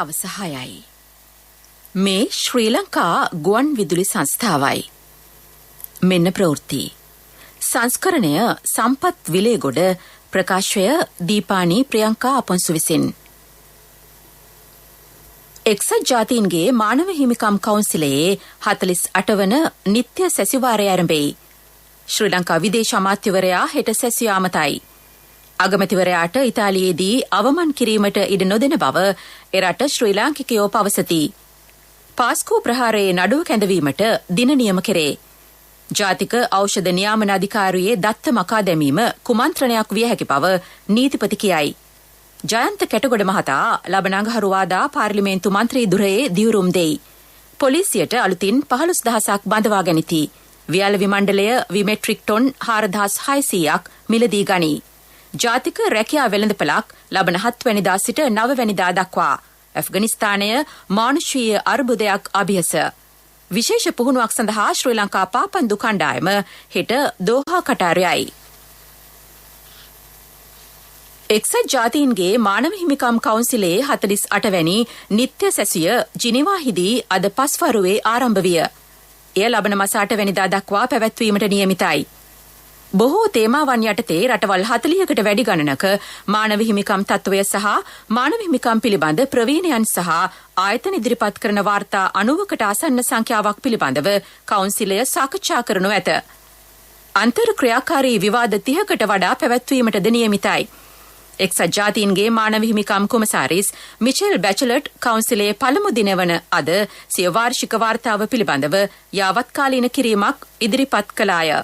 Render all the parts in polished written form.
සවස 6යි. මේ ශ්‍රී ලංකා ගුවන් විදුලි සංස්ථාවයි. මෙන්න ප්‍රවෘත්ති. සංස්කරණය සම්පත් විලේගොඩ, ප්‍රකාශය දීපානි ප්‍රියංකා අපොන්සු විසින්. එක්සත් ජාතීන්ගේ මානව හිමිකම් කවුන්සිලයේ 48 වන නිත්‍ය සැසිවාරය ආරම්භයි. ශ්‍රී ලංකා විදේශ අමාත්‍යවරයා හෙට සැසිය ආමතයි. අගමැතිවරයාට ඉතාලියේදී අවමන් කිරීමට ඉඩ නොදෙන බව එරට ශ්‍රී ලාංකිකයෝ පවසති. පාස්කු ප්‍රහාරයේ නඩුව කැඳවීමට දින නියම කෙරේ. ජාතික ඖෂධ නියාමන අධිකාරියේ දත්ත මකා දැමීම කුමන්ත්‍රණයක් විය හැකි බව නීතිපති කියයි. ජයන්ත කැටගොඩ මහතා ලබන අඟහරුවාදා පාර්ලිමේන්තු මන්ත්‍රී දුරයේ දියුරුම් දෙයි. පොලිසියට අලුතින් 15000ක් බඳවා ගැනිති. වියලවි මණ්ඩලය විමෙට්‍රික් ටොන් 4600ක් මිලදී ගනී. ජාතික රැකියා වෙළඳපළක් ලබන 7 වැනිදා සිට 9 වැනිදා දක්වා. ඇෆ්ගනිස්තානය මානුෂීය අර්බුදයක් අභියස. විශේෂ පුහුණුවක් සඳහා ශ්‍රී ලංකා පාපන්දු කණ්ඩායම හෙට දෝහා කටාරයයි. එක්සත් ජාතීන්ගේ මානව හිමිකම් කවුන්සිලයේ 48 වැනි නිත්‍ය සැසිය ජිනීවාහිදී අද පස්වරුවේ ආරම්භ විය. එය ලබන මාස 8 වැනිදා දක්වා පැවැත්වීමට නියමිතයි. බොහෝ තේමාවන් යටතේ රටවල් 40කට වැඩි ගණනක මානව හිමිකම් තත්ත්වය සහ මානව හිමිකම් පිළිබඳ ප්‍රවීණයන් සහ ආයතන ඉදිරිපත් කරන වාර්තා 90කට ආසන්න සංඛ්‍යාවක් පිළිබඳව කවුන්සිලය සාකච්ඡා කරනු ඇත. අන්තර් ක්‍රියාකාරී විවාද 30කට වඩා පැවැත්වීමටද නියමිතයි. එක්සත් ජාතීන්ගේ මානව හිමිකම් කොමසාරිස් මිචෙල් බැචලට් කවුන්සිලයේ පළමු දින වන අද සිය වාර්ෂික වාර්තාව පිළිබඳව යාවත්කාලීන කිරීමක් ඉදිරිපත් කළාය.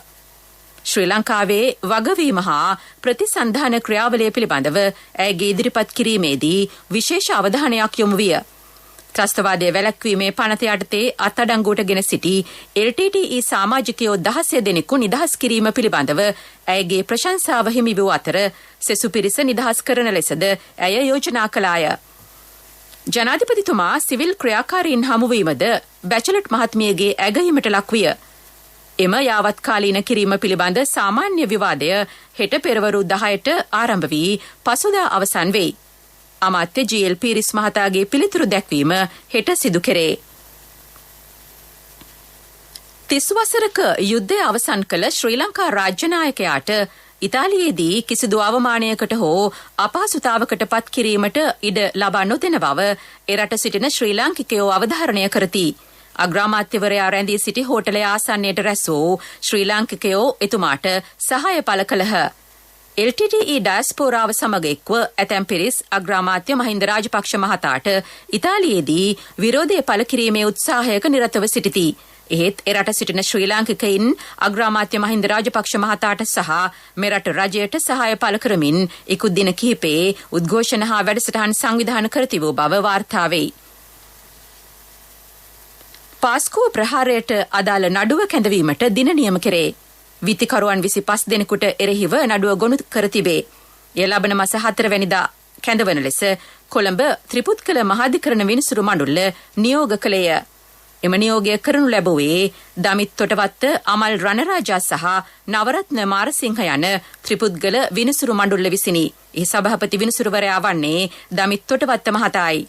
ශ්‍රී ලංකාවේ වගවීම හා ප්‍රතිසන්ධාන ක්‍රියාවලිය පිළිබඳව ඇයගේ ඉදිරිපත් කිරීමේදී විශේෂ අවධානයක් යොමු විය. ත්‍රස්තවාදය වැළැක්වීමේ පනත යටතේ අත්අඩංගුවට ගෙන සිටි LTTE සමාජිකයෝ 16 දෙනෙකු නිදහස් කිරීම පිළිබඳව ඇයගේ ප්‍රශංසාව හිමි වූ අතර සෙසු පිරිස නිදහස් කරන ලෙසද ඇය යෝජනා කළාය. ජනාධිපතිතුමා සිවිල් ක්‍රියාකාරීන් හමුවීමද බැචලට් මහත්මියගේ ඇගයීමට ලක්විය. එම යාවත්කාලීන කිරීම පිළිබඳ සාමාන්‍ය විවාදය හෙට පෙරවරු 10ට ආරම්භ වී පසුදා අවසන් වෙයි. අමාත්‍ය ජී.එල්. පීරිස් මහතාගේ පිළිතුරු දැක්වීම හෙට සිදු කෙරේ. 30 වසරක යුද්ධය අවසන් කළ ශ්‍රී ලංකා රාජ්‍ය නායකයාට ඉතාලියේදී කිසිදු අවමානයකට හෝ අපහසුතාවකට පත් කිරීමට ඉඩ ලබා නොදෙන බව එරට සිටින ශ්‍රී ලාංකිකයෝ අවධාරණය කරති. අග්‍රාමාත්‍යවරයා රැඳී සිටි හෝටලය ආසන්නයට රැස් වූ ශ්‍රී ලාංකිකයෝ එතුමාට සහාය පළ කළහ. LTTE ඩයස්පෝරාව සමග එක්ව ඇතැම් පිරිස් අග්‍රාමාත්‍ය මහින්ද රාජපක්ෂ මහතාට ඉතාලියේදී විරෝධය පළ කිරීමේ උත්සාහයක නිරතව සිටිති. එහෙත් එරට සිටින ශ්‍රී ලාංකිකයින් අග්‍රාමාත්‍ය මහින්ද රාජපක්ෂ මහතාට සහ මෙරට රජයට සහාය පළ කරමින් ඉක්ුත් දින කිහිපේ උද්ඝෝෂණ හා වැඩසටහන් සංවිධානය කර තිබූ බව වාර්තා වෙයි. පාස්කුව ප්‍රහාරයට අදාළ නඩුව කැඳවීමට දින නියම කෙරේ. විත්තිකරුවන් 25 දෙනෙකුට එරෙහිව නඩුව ගොනු කර තිබේ. එය ලබන මාස 4 වැනිදා කැඳවන ලෙස කොළඹ ත්‍රිපුත්කල මහාධිකරණ විනිසුරු මණ්ඩල නියෝග කළේය. එම නියෝගය කරනු ලැබුවේ දමිත් තොටවත්ත අමල් රණරාජා සහ නවරත්න මාරසිංහ යන ත්‍රිපුත්කල විනිසුරු මණ්ඩල විසිනි. එහි සභාපති විනිසුරුවරයා වන්නේ දමිත් තොටවත්ත මහතායි.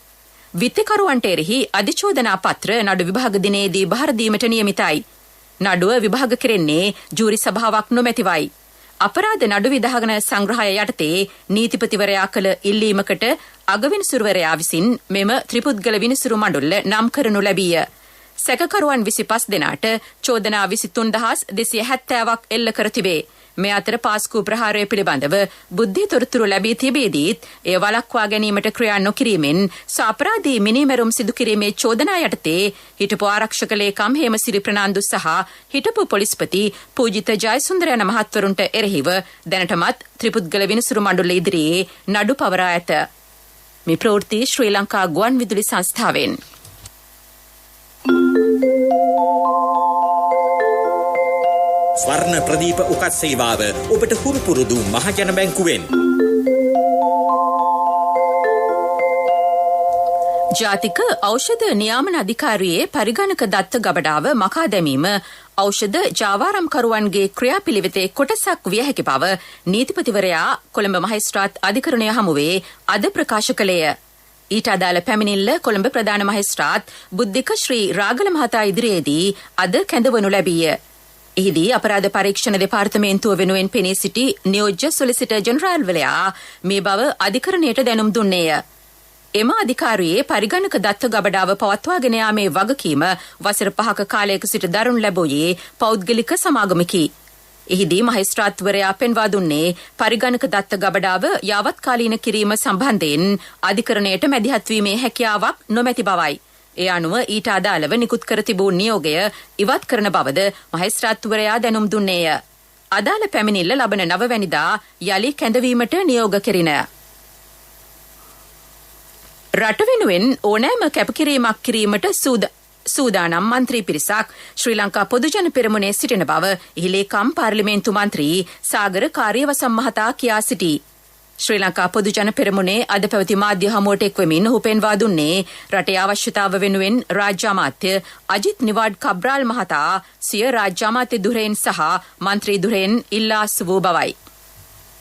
විත්තිකරුවන්ට එරෙහි අධිචෝදනා පත්‍ර නඩු විභාග දිනේදී බහර දීමට නියමිතයි. නඩුව විභාග කෙරෙන්නේ ජූරි සභාවක් නොමැතිවයි. අපරාධ නඩු විධාන සංග්‍රහය යටතේ නීතිපතිවරයා කළ ඉල්ලීමකට අගවිනිසුරුවරයා විසින් මෙම ත්‍රිපුද්ගල විනිසුරු මණ්ඩල නම් කරනු ලැබීය. සැකකරුවන් 25 දෙනාට චෝදනා 23270ක් එල්ල කර තිබේ. මේ අතර පාස්කු ප්‍රහාරය පිළිබඳව බුද්ධි තොරතුරු ලැබී තිබේදීත් එය වළක්වා ගැනීමට ක්‍රියා නොකිරීමෙන් සාපරාධී මිනීමැරුම් සිදු කිරීමේ චෝදනා යටතේ හිටපු ආරක්ෂක ලේකම් හේමසිරි ප්‍රනාන්දු සහ හිටපු පොලිස්පති පූජිත ජයසුන්දර යන මහත්වරුන්ට එරෙහිව දැනටමත් ත්‍රිපුද්ගල විනිසුරු මණ්ඩල ඉදිරියේ නඩු පවරා ඇත. මේ ප්‍රවෘත්ති ශ්‍රී ලංකා ගුවන් විදුලි සංස්ථාවෙන්. ස්වර්ණ ප්‍රදීප උකත් සේවාව ඔබට හුරු පුරුදු මහජන බැංකුවෙන්. ජාතික ඖෂධ නියාමන අධිකාරියේ පරිගණක දත්ත ගබඩාව මකා දැමීම ඖෂධ ජාවාරම්කරුවන්ගේ ක්‍රියාපිළිවෙතේ කොටසක් විය හැකි බව නීතිපතිවරයා කොළඹ මහේස්ත්‍රාත් අධිකරණය හමුවේ අද ප්‍රකාශ කළේය. ඊට අදාළ පැමිණිල්ල කොළඹ ප්‍රධාන මහේස්ත්‍රාත් බුද්ධික ශ්‍රී රාගල මහතා ඉදිරියේදී අද කැඳවනු ලැබීය. එහිදී අපරාධ පරීක්ෂණ දෙපාර්තමේන්තුව වෙනුවෙන් පෙනී සිටි නියෝජ්‍ය සොලිසිටර් ජෙනරාල්වරයා මේ බව අධිකරණයට දැනුම් දුන්නේය. එම අධිකාරියේ පරිගණක දත්ත ගබඩාව පවත්වාගෙන යාමේ වගකීම වසර 5ක කාලයක සිට දරනු ලැබුවේ පෞද්ගලික සමාගමකි. එහිදී මහේස්ත්‍රාත්වරයා පෙන්වා දුන්නේ පරිගණක දත්ත ගබඩාව යාවත්කාලීන කිරීම සම්බන්ධයෙන් අධිකරණයට මැදිහත් වීමේ හැකියාවක් නොමැති බවයි. ඒ අනුව ඊට අදාළව නිකුත් කර තිබූ නියෝගය ඉවත් කරන බවද මහේස්ත්‍රාත්වරයා දැනුම් දුන්නේය. අදාළ පැමිණිල්ල ලබන 9 වැනිදා යලි කැඳවීමට නියෝග කෙරින. රට වෙනුවෙන් ඕනෑම කැපකිරීමක් කිරීමට සූදානම් මන්ත්‍රී පිරිසක් ශ්‍රී ලංකා පොදුජන පෙරමුණේ සිටින බව ඉහිලේකම් පාර්ලිමේන්තු මන්ත්‍රී සාගර කාර්යවසම් මහතා කියා සිටී. ශ්‍රී ලංකා පොදුජන පෙරමුණේ අද පැවති මාධ්‍ය හමුවට එක්වමින් ඔහු පෙන්වා දුන්නේ රටේ අවශ්‍යතාව වෙනුවෙන් රාජ්‍ය අමාත්‍ය අජිත් නිවාඩ් කබ්‍රාල් මහතා සිය රාජ්‍ය අමාත්‍ය ධුරයෙන් සහ මන්ත්‍රී ධුරයෙන් ඉල්ලා අසු බවයි.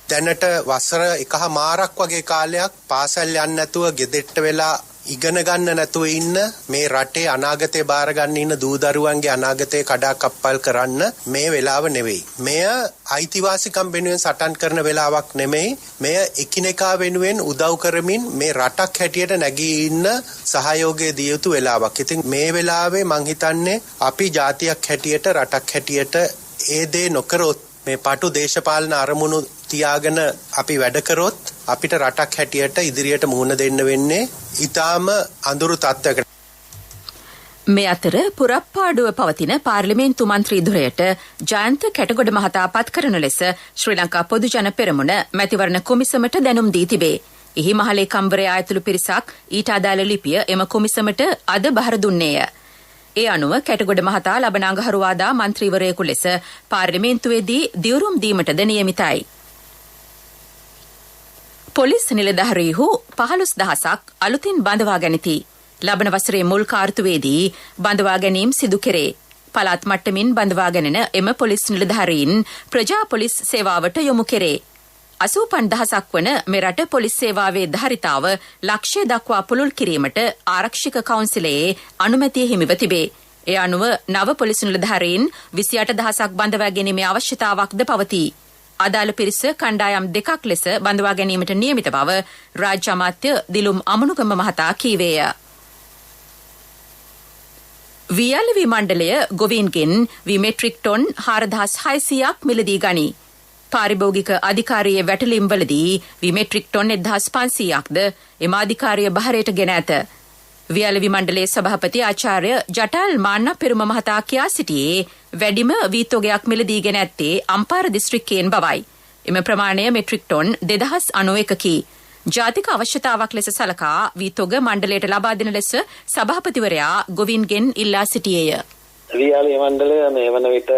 දැනට වසර 1.5ක් වගේ කාලයක් පාසල් යන්න නැතුව ගෙදෙට්ට වෙලා ඉගෙන ගන්න නැතුව ඉන්න මේ රටේ අනාගතේ බාර ගන්න ඉන්න දූ දරුවන්ගේ අනාගතේ කඩාකප්පල් කරන්න මේ වෙලාව නෙවෙයි. මෙය අයිතිවාසිකම් වෙනුවෙන් සටන් කරන වෙලාවක් නෙමෙයි. මෙය එකිනෙකා වෙනුවෙන් උදව් කරමින් මේ රටක් හැටියට නැගී ඉන්න සහයෝගය දිය යුතු වෙලාවක්. ඉතින් මේ වෙලාවේ මං හිතන්නේ අපි ජාතියක් හැටියට රටක් හැටියට ඒ දේ නොකරොත් මේ පාටු දේශපාලන අරමුණු තියාගෙන අපි වැඩ කරොත් අපිට රටක් හැටියට ඉදිරියට මුහුණ දෙන්න වෙන්නේ ඊටාම අඳුරු තත්ත්වයකට. මේ අතර පුරප්පාඩුව පවතින පාර්ලිමේන්තු මන්ත්‍රී ධුරයට ජයන්ත කැටගොඩ මහතා පත් කරන ලෙස ශ්‍රී ලංකා පොදුජන පෙරමුණ මැතිවරණ කොමිසමට දැනුම් දී තිබේ. එහි මහලේකම්වරයා ඇතුළු පිරිසක් ඊට අදාළ ලිපිය එම කොමිසමට අද බහර දුන්නේය. ඒ අනුව කැටගොඩ මහතා ලබන අඟහරුවාදා මන්ත්‍රීවරයෙකු ලෙස පාර්ලිමේන්තුවේදී දියුරුම් දීමටද නියමිතයි. පොලිස් නිලධාරීහු 15000ක් අලුතින් බඳවා ගැනිති. ලබන වසරේ මුල් කාර්තුවේදී බඳවා ගැනීම සිදු කෙරේ. පළාත් මට්ටමින් බඳවා ගැනෙන එම පොලිස් නිලධාරීන් ප්‍රජා පොලිස් සේවාවට යොමු කෙරේ. 85000ක් වන මෙරට පොලිස් සේවාවේ ධාරිතාව ලක්ෂ්‍ය දක්වා පුළුල් කිරීමට ආරක්ෂක කවුන්සිලයේ අනුමැතිය හිමිව තිබේ. ඒ අනුව නව පොලිස් නිලධාරීන් 28000ක් බඳවා ගැනීමේ අවශ්‍යතාවක්ද පවතී. අදාළ පිරිස කණ්ඩායම් දෙකක් ලෙස බඳවා ගැනීමට නියමිත බව රාජ්‍ය අමාත්‍ය දිලුම් අමනුගම මහතා කීවේය. වියලවි මණ්ඩලය ගොවීන්ගෙන් විමෙට්‍රික් ටොන් 4600ක් මිලදී ගනී. පාරිභෝගික අධිකාරියේ වැටලීම්වලදී විමෙට්‍රික් ටොන් 1500ක්ද එම අධිකාරිය බහරයට ගෙන ඇත. වියලවි මණ්ඩලයේ සභාපති ආචාර්ය ජටල් මාන්න පෙරුම මහතා කියා සිටියේ වැඩිම වීතෝගයක් මිලදීගෙන ඇත්තේ අම්පාර දිස්ත්‍රික්කයෙන් බවයි. එම ප්‍රමාණය මෙට්‍රික් ටොන් 2091කි. ජාතික අවශ්‍යතාවක් ලෙස සලකා වීතෝග මණ්ඩලයට ලබා දෙන ලෙස සභාපතිවරයා ගොවින්ගෙන් ඉල්ලා සිටියේය. වියලි මණ්ඩලය මේ වන විට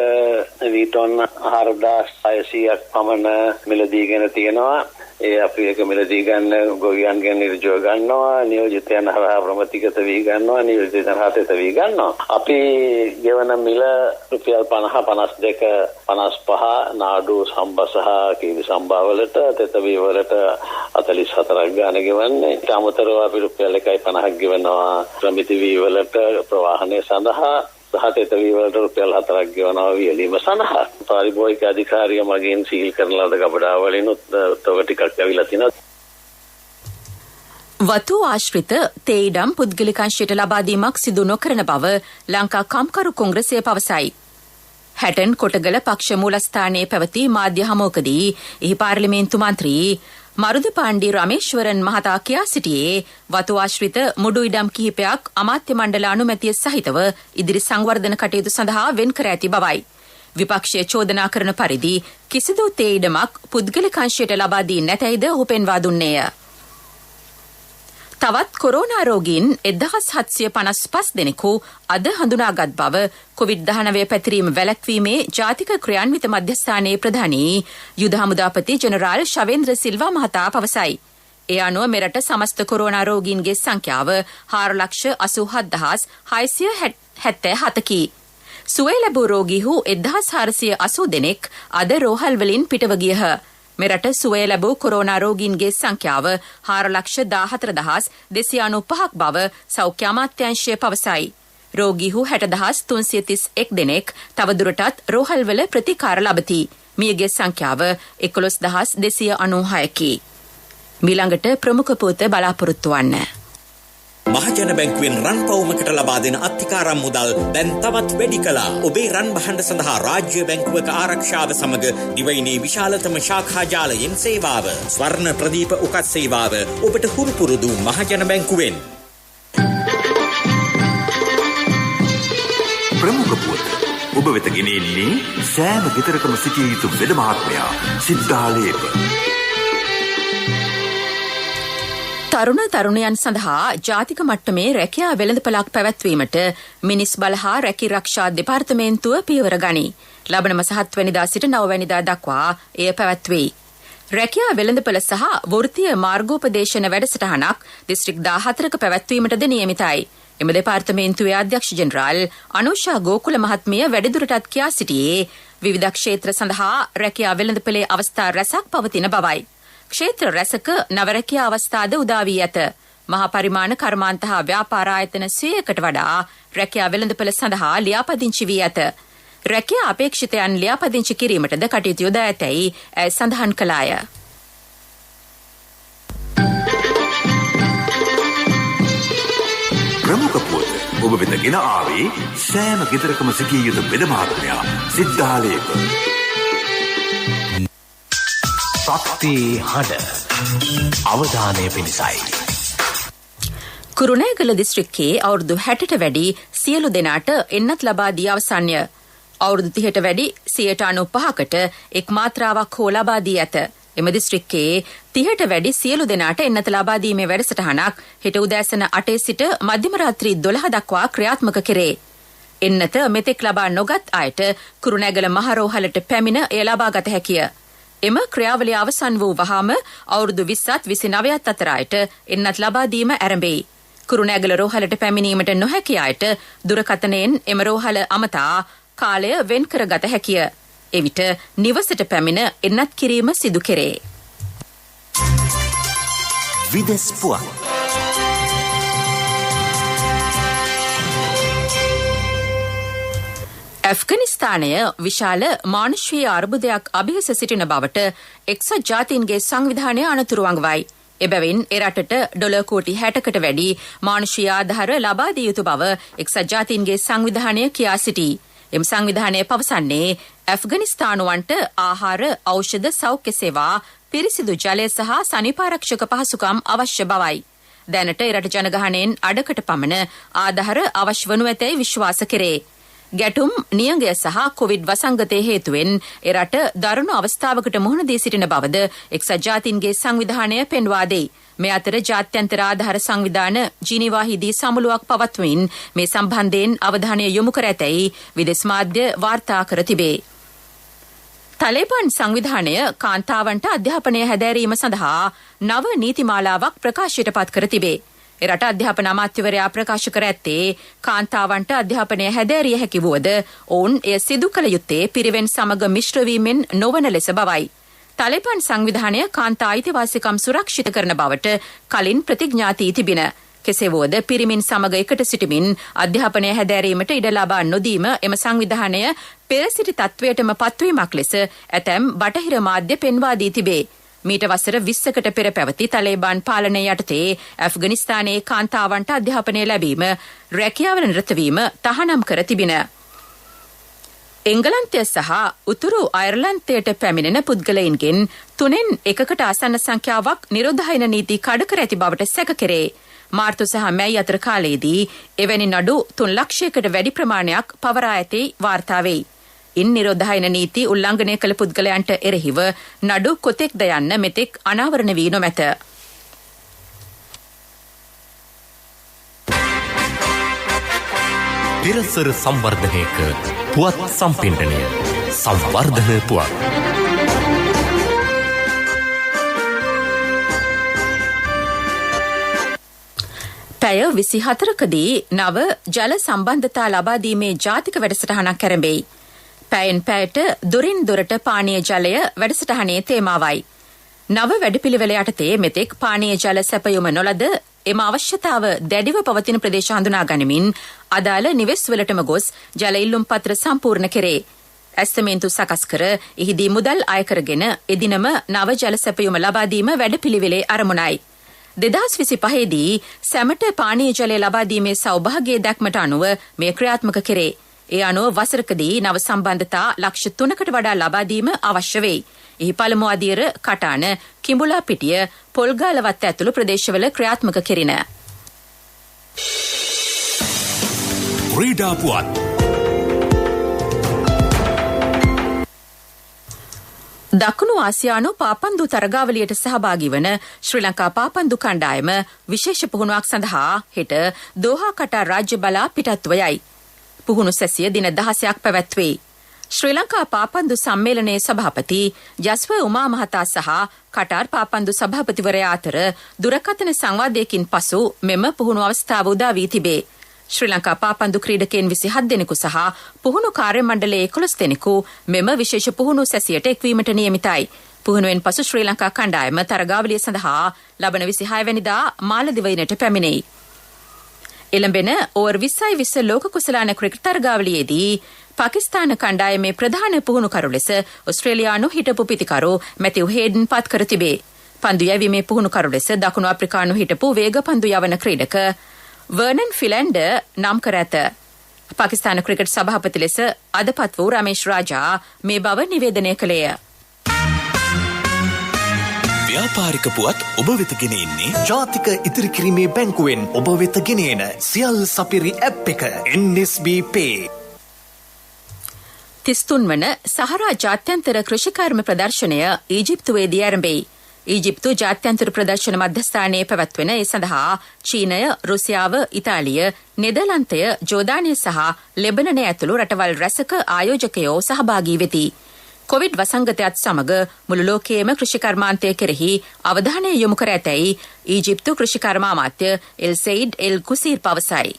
වීටොන් 4600ක් පමණ මිලදීගෙන තියෙනවා. ඒ අපි එක මිලදී ගන්න ගොවියන්ගෙන් නිර්ජව ගන්නවා, නියෝජිතයන් හරහා ප්‍රමතිගත වී ගන්නවා, නියෝජිතයන් හතේ වී ගන්නවා. අපි ගෙවන මිල රුපියල් 50 52 55 නාඩු සම්බසහ කීවි සම්භාවලට තෙතවි වලට 44ක් ගාන ගෙවන්නේ. ඊට අමතරව අපි රුපියල් 1.50ක් ගෙවනවා ප්‍රමිති වී වලට ප්‍රවාහනය සඳහා. සහතේතවි වලට රුපියල් 4ක් ගෙවනවා වියලීම සඳහා. පාරිභෝගික අධිකාරිය මගින් සීල් කරන ලද ගබඩා වලිනුත් තව ටිකක් ඇවිල්ලා තිනවා. වතු ආශ්‍රිත තේ ඉඩම් පුද්ගලිකංශයට ලබා දීමක් සිදු නොකරන බව ලංකා කම්කරු කොංග්‍රසය පවසයි. හැටන් කොටගල පක්ෂ මූලස්ථානයේ පැවති මාධ්‍ය හමුවකදී එහි පාර්ලිමේන්තු මන්ත්‍රී මරුද පාණ්ඩි රමේශ්වරන් මහතා කියා සිටියේ වතු ආශ්‍රිත මුඩු ඉඩම් කිහිපයක් අමාත්‍ය මණ්ඩල අනුමැතිය සහිතව ඉදිරි සංවර්ධන කටයුතු සඳහා වෙන් කර ඇති බවයි. විපක්ෂය චෝදනා කරන පරිදි කිසිදු තේ ඉඩමක් පුද්ගලිකංශයට ලබා දී නැතැයිද ඔහු පෙන්වා දුන්නේය. තවත් කොරෝනා රෝගීන් 1755 දෙනෙකු අද හඳුනාගත් බව කොවිඩ්-19 පැතිරීම වැළැක්වීමේ ජාතික ක්‍රියාන්විත මධ්‍යස්ථානයේ ප්‍රධානී යුද හමුදාපති ජෙනරාල් ශවේන්ද්‍ර සිල්වා මහතා පවසයි. ඒ අනුව මෙරට සමස්ත කොරෝනා රෝගීන්ගේ සංඛ්‍යාව 4,80,677කි. සුවය ලැබූ රෝගීහු 1,480 දෙනෙක් අද රෝහල් වලින් පිටව ගියහ. මෙරට සුවය ලැබූ කොරෝනා රෝගීන්ගේ සංඛ්‍යාව 4,14,295ක් බව සෞඛ්‍ය අමාත්‍යාංශය පවසයි. රෝගීහු 60,331 දෙනෙක් තවදුරටත් රෝහල්වල ප්‍රතිකාර ලබති. මියගේ සංඛ්‍යාව 11,296කි. මීළඟට ප්‍රමුඛ පුවත බලාපොරොත්තු වන්න. මහජන බැංකුවෙන් රන් පවුමකට ලබා දෙන අත්තිකාරම් මුදල් දැන් තවත් වැඩි කළා. ඔබේ රන් බහඬ සඳහා රාජ්‍ය බැංකුවක ආරක්ෂාව සමග දිවයිනේ විශාලතම ශාඛා ජාලයෙන් සේවාව. ස්වර්ණ ප්‍රදීප උකත් සේවාව ඔබට හුරු පුරුදු මහජන බැංකුවෙන්. ප්‍රමුඛ පුවත ඔබ වෙත ගෙනෙන්නේ සෑම ගෙදරකම සිටිය යුතු වෙද මහත්මයා සිද්ධාලේප. තරුණ තරුණයන් සඳහා ජාතික මට්ටමේ රැකියා වෙළඳපළක් පැවැත්වීමට මිනිස් බල හා රැකී රක්ෂා දෙපාර්තමේන්තුව පියවර ගනී. ලබන මාස 7 වෙනිදා සිට 9 වෙනිදා දක්වා එය පැවැත්වේ. රැකියා වෙළඳපළ සහ වෘත්තීය මාර්ගෝපදේශන වැඩසටහනක් දිස්ත්‍රික් 14ක පැවැත්වීමටද නියමිතයි. එම දෙපාර්තමේන්තුවේ අධ්‍යක්ෂ ජෙනරාල් අනුෂා ගෝකුල මහත්මිය වැඩිදුරටත් කියා සිටියේ විවිධ ක්ෂේත්‍ර සඳහා රැකියා වෙළඳපළේ අවස්ථා රැසක් පවතින බවයි. ක්ෂේත්‍ර රැසක නවරැකියා අවස්ථාද උදා වී ඇත. මහා පරිමාණ කර්මාන්ත හා ව්‍යාපාර ආයතන 100කට වඩා රැකියා වෙළඳපළ සඳහා ලියාපදිංචි වී ඇත. රැකියා අපේක්ෂිතයන් ලියාපදිංචි කිරීමටද කටයුතු යොදා ඇතැයි ඇය සඳහන් කළාය. ප්‍රමුඛ පුවත ඔබ වෙත ගෙන ආවේ සෑම ගෙදරකම සිටිය යුතු වෙද මහත්මයා සිද්ධාලේප. ශක්තියේ හඬ අවධානය පිණිසයි. කුරුණෑගල දිස්ත්‍රික්කයේ අවුරුදු 60ට වැඩි සියලු දෙනාට එන්නත් ලබා දී අවසන්ය. අවුරුදු 30ට වැඩි 95%කට එක් මාත්‍රාවක් හෝ ලබා දී ඇත. එම දිස්ත්‍රික්කයේ 30ට වැඩි සියලු දෙනාට එන්නත ලබා දීමේ වැඩසටහනක් හෙට උදෑසන 8 සිට මධ්‍යම රාත්‍රී 12 දක්වා ක්‍රියාත්මක කෙරේ. එන්නත මෙතෙක් ලබා නොගත් අයට කුරුණෑගල මහරෝහලට පැමිණ එය ලබා ගත හැකිය. එම ක්‍රියාවලිය අවසන් වූ වහාම අවුරුදු 20ත් 29ත් අතර අයට එන්නත් ලබා දීම ආරම්භයි. කුරුණෑගල රෝහලට පැමිණීමට නොහැකි අයට දුරකථනයෙන් එම රෝහල අමතා කාලය වෙන් කරගත හැකිය. එවිට නිවසට පැමිණ එන්නත් කිරීම සිදු කෙරේ. විදෙස් පුවත් ඇෆ්ගනිස්තානය විශාල මානුෂීය අර්බුදයක් අභියස සිටින බවට එක්සත් ජාතීන්ගේ සංවිධානය අනතුරුවංගවයි. එබැවින් එරටට ඩොලර් කෝටි 60කට වැඩි මානුෂීය ආධාර ලබා දිය යුතු බව එක්සත් ජාතීන්ගේ සංවිධානය කියා සිටී. එම සංවිධානය පවසන්නේ ඇෆ්ගනිස්තානුවන්ට ආහාර, ඖෂධ, සෞඛ්‍ය සේවා, පිරිසිදු ජලය සහ සනීපාරක්ෂක පහසුකම් අවශ්‍ය බවයි. දැනට එරට ජනගහනයෙන් අඩකට පමණ ආධාර අවශ්‍ය වනු ඇතැයි විශ්වාස කෙරේ. ගැටුම් නියඟය සහ කොවිඩ් වසංගතය හේතුවෙන් එරට දරුණු අවස්ථාවකට මුහුණ දී සිටින බවද එක්සත් ජාතීන්ගේ සංවිධානය පෙන්වා දෙයි. මේ අතර ජාත්‍යන්තර ආධාර සංවිධාන ජීනීවාහිදී සමුළුවක් පවත්වමින් මේ සම්බන්ධයෙන් අවධානය යොමු කර ඇතැයි විදෙස් මාධ්‍ය වාර්තා කර තිබේ. තලේබාන් සංවිධානය කාන්තාවන්ට අධ්‍යාපනය හැදෑරීම සඳහා නව නීතිමාලාවක් ප්‍රකාශයට පත් කර තිබේ. එරට අධ්‍යාපන අමාත්‍යවරයා ප්‍රකාශ කර ඇත්තේ කාන්තාවන්ට අධ්‍යාපනය හැදෑරිය හැකි වුවද ඔවුන් එය සිදු කළ යුත්තේ පිරිවෙන් සමග මිශ්‍රවීමෙන් නොවන ලෙස බවයි. තලේබාන් සංවිධානය කාන්තා අයිතිවාසිකම් සුරක්ෂිත කරන බවට කලින් ප්‍රතිඥාතී තිබින. කෙසේ වුවද පිරිමින් සමග එකට සිටමින් අධ්‍යාපනය හැදෑරීමට ඉඩ ලබා නොදීම එම සංවිධානය පෙර සිටි තත්වයටම පත්වීමක් ලෙස ඇතැම් බටහිර මාධ්‍ය පෙන්වා දී තිබේ. මීට වසර 20කට පෙර පැවති තලේබාන් පාලනය යටතේ ඇෆ්ගනිස්තානයේ කාන්තාවන්ට අධ්‍යාපනය ලැබීම, රැකියාවල නිරතවීම තහනම් කර තිබින. එංගලන්තය සහ උතුරු අයර්ලන්තයට පැමිණෙන පුද්ගලයින්ගෙන් 3/1කට ආසන්න සංඛ්‍යාවක් නිරෝධායන නීති කඩ කර ඇති බවට සැක කෙරේ. මාර්තු සහ මැයි අතර කාලයේදී එවැනි නඩු 3 ලක්ෂයකට වැඩි ප්‍රමාණයක් පවරා ඇතේ වාර්තා වෙයි. ඉන් නිරෝධායන නීති උල්ලංඝනය කළ පුද්ගලයන්ට එරෙහිව නඩු කොතෙක්ද යන්න මෙතෙක් අනාවරණ වී නොමැත. පිරසර සංවර්ධනයක පුවත් සම්පින්ඩනය සංවර්ධන පුවත්. පැය 24කදී නව ජල සම්බන්ධතා ලබා දීමේ ජාතික වැඩසටහනක් ආරම්භයි. පැයෙන් පැයට දුරින් දුරට පානීය ජලය වැඩසටහනේ තේමාවයි. නව වැඩපිළිවෙල යටතේ මෙතෙක් පානීය ජල සැපයුම නොලද එම අවශ්‍යතාව දැඩිව පවතින ප්‍රදේශ හඳුනා ගනිමින් අදාළ නිවෙස්වලටම ගොස් ජල ඉල්ලුම් පත්‍ර සම්පූර්ණ කෙරේ. ඇස්තමේන්තු සකස් කර එහිදී මුදල් අය කරගෙන එදිනම නව ජල සැපයුම ලබා දීම වැඩපිළිවෙලේ අරමුණයි. 2025 දී සැමට පානීය ජලය ලබා දීමේ සෞභාග්‍ය දැක්මට අනුව මේ ක්‍රියාත්මක කෙරේ. ඒ අනුව වසරකදී නව සම්බන්ධතා ලක්ෂ 3කට වඩා ලබා දීම අවශ්‍ය වෙයි. එහි පළමු අදියර කටාන කිඹුලා පිටිය පොල්ගාලවත් ඇතුළු ප්‍රදේශවල ක්‍රියාත්මක කෙරින. ක්‍රීඩා පුවත් දකුණු ආසියානු පාපන්දු තරගාවලියට සහභාගී වන ශ්‍රී ලංකා පාපන්දු කණ්ඩායම විශේෂ පුහුණුවක් සඳහා හෙට දෝහා කටාර් රාජ්‍ය බලා පිටත්ව යයි. පුහුණු සැසිය දින 16ක් පැවැත්වේ. ශ්‍රී ලංකා පාපන්දු සම්මේලනයේ සභාපති ජස්ව උමා මහතා සහ කටාර් පාපන්දු සභාපතිවරයා අතර දුරකථන සංවාදයකින් පසු මෙම පුහුණු අවස්ථාව උදා වී තිබේ. ශ්‍රී ලංකා පාපන්දු ක්‍රීඩකයන් 27 දෙනෙකු සහ පුහුණු කාර්ය මණ්ඩලයේ 11 දෙනෙකු මෙම විශේෂ පුහුණු සැසියට එක්වීමට නියමිතයි. පුහුණුවෙන් පසු ශ්‍රී ලංකා කණ්ඩායම තරගාවලිය සඳහා ලබන 26 වෙනිදා මාලදිවයිනට පැමිණෙයි. එළඹෙන ඕවර් 20 ලෝක කුසලාන ක්‍රිකට් තරගාවලියේදී පාකිස්තාන කණ්ඩායමේ ප්‍රධාන පුහුණුකරු ලෙස ඔස්ට්‍රේලියානු හිටපු පිතිකරු මැතිව් හේඩන් පත් කර තිබේ. පන්දු යැවීමේ පුහුණුකරු ලෙස දකුණු අප්‍රිකානු හිටපු වේගපන්දු යවන ක්‍රීඩක වර්නන් ෆිලන්ඩර් නම් කර ඇත. පාකිස්තාන ක්‍රිකට් සභාපති ලෙස අදපත් වූ රමේෂ් රාජා මේ බව නිවේදනය කළේය. ව්‍යාපාරික පුවත් ඔබ වෙත ගෙන එන්නේ ජාතික ඉතිරි කිරීමේ බැංකුවෙන් ඔබ වෙත ගෙන එන සියල් සපිරි ඇප් එක NSB Pay. 33 වන සහරා ජාත්‍යන්තර කෘෂිකර්ම ප්‍රදර්ශනය ඊජිප්තුවේදී ආරම්භයි. ඊජිප්තු ජාත්‍යන්තර ප්‍රදර්ශන මධ්‍යස්ථානයේ පැවැත්වෙන ඒ සඳහා චීනය, රුසියාව, ඉතාලිය, නෙදර්ලන්තය, ජෝර්දානය සහ ලෙබනනය ඇතුළු රටවල් රැසක ආයෝජකයෝ සහභාගී වෙති. කොවිඩ් වසංගතයත් සමග මුළු ලෝකයේම කෘෂිකර්මාන්තය කෙරෙහි අවධානය යොමු කර ඇතැයි ඊජිප්තු කෘෂිකර්ම අමාත්‍ය එල් සෙයිඩ් එල් කුසීර් පවසයි.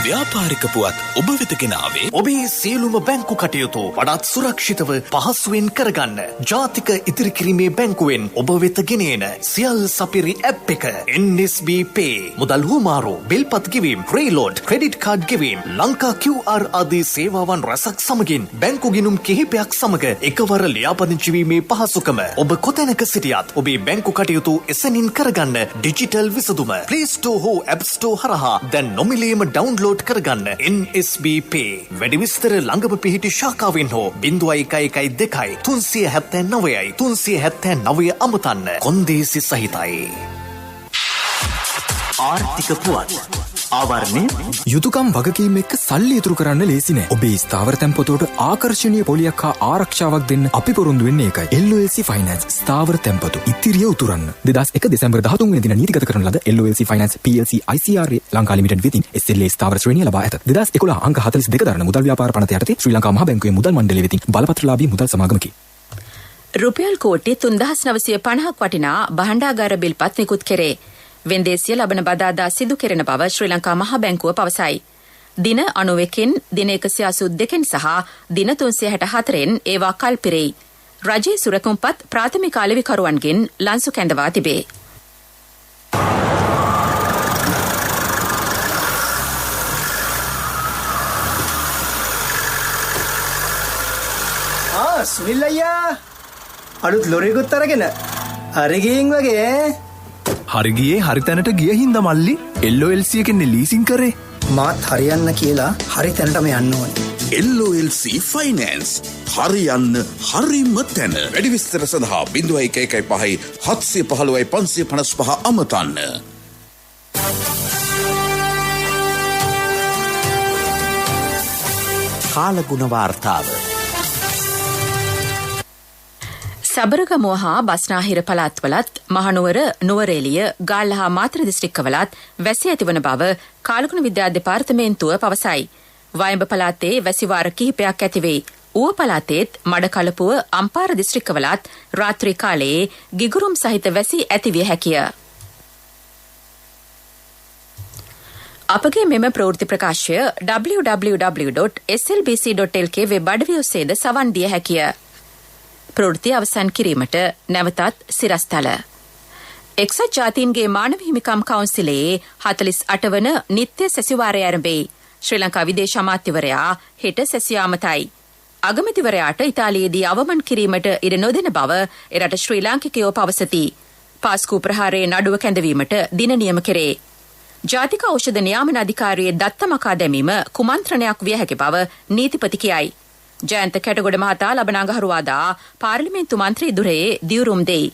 ව්‍යාපාරික පුවත් ඔබ වෙත ගෙන ආවේ ඔබේ සියලුම බැංකු කටයුතු වඩාත් සුරක්ෂිතව පහසුවෙන් කරගන්න ජාතික ඉතිරි කිරීමේ බැංකුවෙන් ඔබ වෙත ගෙන එන සියල් සපිරි ඇප් එක NSB Pay. මුදල් හුමාරු, බිල්පත් ගෙවීම්, ක්‍රේලෝඩ්, ක්‍රෙඩිට් කාඩ් ගෙවීම්, ලංකා QR ආදී සේවාවන් රැසක් සමගින් බැංකු ගිණුම් කිහිපයක් සමග එකවර ලියාපදිංචි වීමේ පහසුකම ඔබ කොතැනක සිටියත් ඔබේ බැංකු කටයුතු එසැනින් කරගන්න ඩිජිටල් විසඳුම Play Store හෝ App Store හරහා දැන් නොමිලේම ඩවුන්ලෝඩ් කරගන්න NSB Pay. වැඩි විස්තර ළඟම පිහිටි ශාඛාවෙන් හෝ 0112 379යි 379 අමතන්න. කොන්දේසි සහිතයි. ආර්ථික පුවත් ආවරණය යුතුයකම් වගකීම් එක්ක සල්ලි ඉතුරු කරන්න ලේසි නෑ. ඔබේ ස්ථාවර තැන්පතට ආකර්ෂණීය පොලියක් හා ආරක්ෂාවක් දෙන්න අපි පොරොන්දු වෙන්නේ ඒකයි. LOLC Finance ස්ථාවර තැන්පතු ඉතිරිය උතුරන්න. 2001 දෙසැම්බර් 13 වෙනි දින නීතිගත කරන ලද LOLC Finance PLC ICRA Lanka limited වෙතින් SLA ස්ථාවර ශ්‍රේණිය ලබා ඇත. 2011 අංක 42 දරන මුදල් ව්‍යාපාර පනත යටතේ ශ්‍රී ලංකා මහ බැංකුවේ මුදල් මණ්ඩලය වෙතින් බලපත්‍රලාභී මුදල් සමාගමකි. රුපියල් කෝටි 3950ක් වටිනා භාණ්ඩාගාර බිල්පත් නිකුත් කෙරේ. වෙන්දේසිය ලබන බදාදා සිදු කෙරෙන බව ශ්‍රී ලංකා මහ බැංකුව පවසයි. දින 91න්, දින 182න් සහ දින 364න් ඒවා කල්පිරෙයි. රජයේ සුරකුම්පත් ප්‍රාථමික අලෙවිකරුවන්ගෙන් ලන්සු කැඳවා තිබේ. සුනිල් අයියා අලුත් ලොරියකුත් අරගෙන හරි ගියින් වගේ. හරි ගියේ හරි තැනට ගිය හින්දා මල්ලි LOLC එකෙන් ලීසින් කරේ. මාත් හරියන්න කියලා හරි තැනටම යන්න ඕනේ. LOLC Finance හරියන්න හරිම තැන. වැඩි විස්තර සඳහා 0115 715 555 අමතන්න. කාලගුණ වාර්තාව. සබරගමුව හා බස්නාහිර පළාත්වලත් මහනුවර, නුවරඑළිය, ගාල්ල හා මාතර දිස්ත්‍රික්කවලත් වැසි ඇතිවන බව කාලගුණ විද්‍යා දෙපාර්තමේන්තුව පවසයි. වයඹ පළාතේ වැසි වාර කිහිපයක් ඇතිවේ. ඌව පළාතේත් මඩකලපුව, අම්පාර දිස්ත්‍රික්කවලත් රාත්‍රී කාලයේ ගිගුරුම් සහිත වැසි ඇතිවිය හැකිය. අපගේ මෙම ප්‍රවෘත්ති ප්‍රකාශය www.slbc.lk වෙබ් අඩවිය ඔස්සේද සවන් දිය හැකිය. ප්‍රවෘත්ති අවසන් කිරීමට නැවතත් සිරස්තල. එක්සත් ජාතීන්ගේ මානව හිමිකම් කවුන්සිලයේ 48 වන නිත්‍ය සැසිවාරය ආරම්භයි. ශ්‍රී ලංකා විදේශ අමාත්‍යවරයා හෙට සැසියාමතයි. අගමැතිවරයාට ඉතාලියේදී අවමන් කිරීමට ඉඩ නොදෙන බව එරට ශ්‍රී ලාංකිකයෝ පවසති. පාස්කු ප්‍රහාරයේ නඩුව කැඳවීමට දින නියම කෙරේ. ජාතික ඖෂධ නියාමන අධිකාරියේ දත්ත මකා දැමීම කුමන්ත්‍රණයක් විය හැකි බව නීතිපති කියයි. ජයන්ත කැටගොඩ මහතා ලබන අඟහරුවාදා පාර්ලිමේන්තු මන්ත්‍රී දුරේ දියුරුම් දෙයි.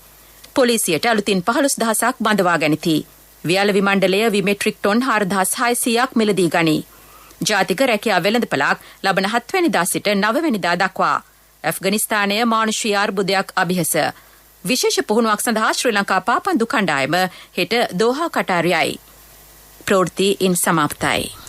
පොලිසියට අලුතින් 15000ක් බඳවා ගැනිති. වියලවි මණ්ඩලය විමෙට්‍රික් ටොන් 4600ක් මිලදී ගනී. ජාතික රැකියා වෙළඳපළක් ලබන 7 වෙනිදා සිට 9 වෙනිදා දක්වා. ඇෆ්ගනිස්තානය මානුෂීය අර්බුදයක් අභියස. විශේෂ පුහුණුවක් සඳහා ශ්‍රී ලංකා පාපන්දු කණ්ඩායම හෙට දෝහා කටාර් යයි. ප්‍රවෘත්ති ඉන් සමාප්තයි.